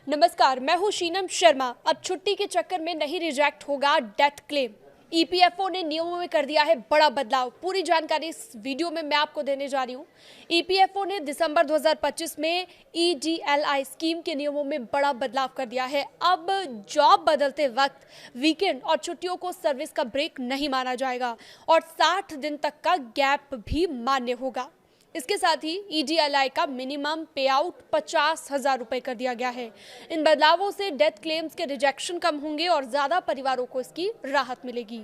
नमस्कार, मैं हूं शीनम शर्मा। अब छुट्टी के चक्कर में नहीं रिजेक्ट होगा डेथ क्लेम। ईपीएफओ ने नियमों में कर दिया है बड़ा बदलाव। पूरी जानकारी इस वीडियो में मैं आपको देने जा रही हूं। ईपीएफओ ने दिसंबर 2025 में ईडीएलआई स्कीम के नियमों में बड़ा बदलाव कर दिया है। अब जॉब बदलते वक्त वीकेंड और छुट्टियों को सर्विस का ब्रेक नहीं माना जाएगा और 60 दिन तक का गैप भी मान्य होगा। इसके साथ ही ईडीएलआई का मिनिमम पे आउट 50,000 रुपए कर दिया गया है। इन बदलावों से डेथ क्लेम्स के रिजेक्शन कम होंगे और ज्यादा परिवारों को इसकी राहत मिलेगी।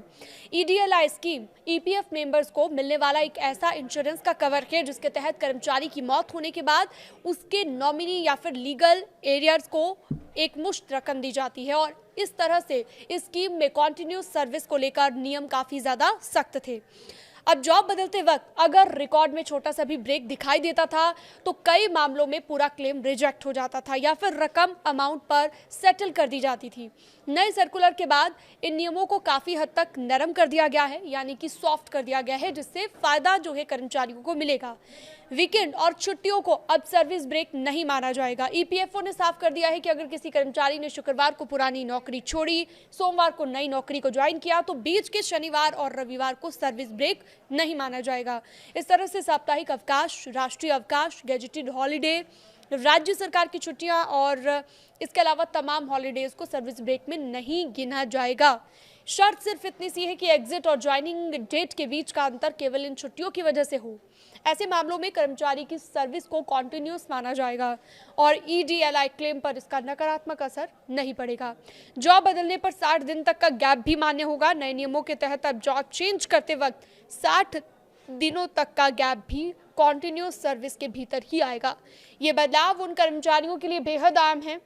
ईडीएलआई स्कीम ईपीएफ मेंबर्स को मिलने वाला एक ऐसा इंश्योरेंस का कवर है जिसके तहत कर्मचारी की मौत होने के बाद उसके नॉमिनी या फिर लीगल एरियर्स को एक मुश्त रकम दी जाती है और इस तरह से इस स्कीम में कॉन्टिन्यूस सर्विस को लेकर नियम काफी ज्यादा सख्त थे। अब जॉब बदलते वक्त अगर रिकॉर्ड में छोटा सा भी ब्रेक दिखाई देता था तो कई मामलों में पूरा क्लेम रिजेक्ट हो जाता था या फिर रकम अमाउंट पर सेटल कर दी जाती थी। नए सर्कुलर के बाद इन नियमों को काफी हद तक नरम कर दिया गया है, यानी कि सॉफ्ट कर दिया गया है, जिससे फायदा जो है कर्मचारियों को मिलेगा। वीकेंड और छुट्टियों को अब सर्विस ब्रेक नहीं माना जाएगा। ईपीएफओ ने साफ कर दिया है कि अगर किसी कर्मचारी ने शुक्रवार को पुरानी नौकरी छोड़ी, सोमवार को नई नौकरी को ज्वाइन किया तो बीच के शनिवार और रविवार को सर्विस ब्रेक नहीं माना जाएगा। इस तरह से साप्ताहिक अवकाश, राष्ट्रीय अवकाश, गेजेटेड हॉलीडे, राज्य सरकार की छुट्टियां और इसके अलावा तमाम हॉलीडेज को सर्विस ब्रेक में नहीं गिना जाएगा। शर्त सिर्फ इतनी सी है कि एग्जिट और ज्वाइनिंग डेट के बीच का अंतर केवल इन छुट्टियों की वजह से हो। ऐसे मामलों में कर्मचारी की सर्विस को कॉन्टिन्यूस माना जाएगा और ईडीएलआई क्लेम पर इसका नकारात्मक असर नहीं पड़ेगा। जॉब बदलने पर 60 दिन तक का गैप भी मान्य होगा। नए नियमों के तहत अब जॉब चेंज करते वक्त 60 दिनों तक का गैप भी कॉन्टिन्यूस सर्विस के भीतर ही आएगा। ये बदलाव उन कर्मचारियों के लिए बेहद आम है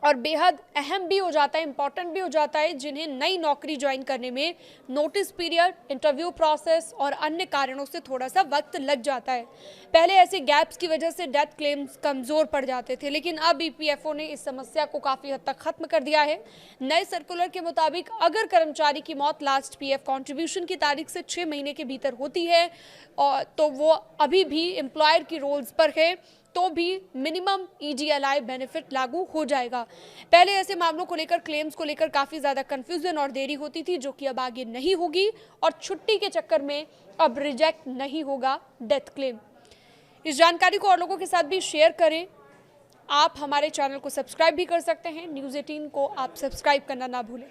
और बेहद अहम भी हो जाता है, इंपॉर्टेंट भी हो जाता है, जिन्हें नई नौकरी ज्वाइन करने में नोटिस पीरियड, इंटरव्यू प्रोसेस और अन्य कारणों से थोड़ा सा वक्त लग जाता है। पहले ऐसे गैप्स की वजह से डेथ क्लेम्स कमज़ोर पड़ जाते थे, लेकिन अब ईपीएफओ ने इस समस्या को काफ़ी हद तक खत्म कर दिया है। नए सर्कुलर के मुताबिक अगर कर्मचारी की मौत लास्ट पीएफ कॉन्ट्रीब्यूशन की तारीख से 6 महीने के भीतर होती है और तो वो अभी भी एम्प्लॉयर की रोल्स पर है तो भी मिनिमम ईडीएलआई बेनिफिट लागू हो जाएगा। पहले ऐसे मामलों को लेकर, क्लेम्स को लेकर काफ़ी ज़्यादा कंफ्यूजन और देरी होती थी, जो कि अब आगे नहीं होगी और छुट्टी के चक्कर में अब रिजेक्ट नहीं होगा डेथ क्लेम। इस जानकारी को और लोगों के साथ भी शेयर करें। आप हमारे चैनल को सब्सक्राइब भी कर सकते हैं। न्यूज़ 18 को आप सब्सक्राइब करना ना भूलें।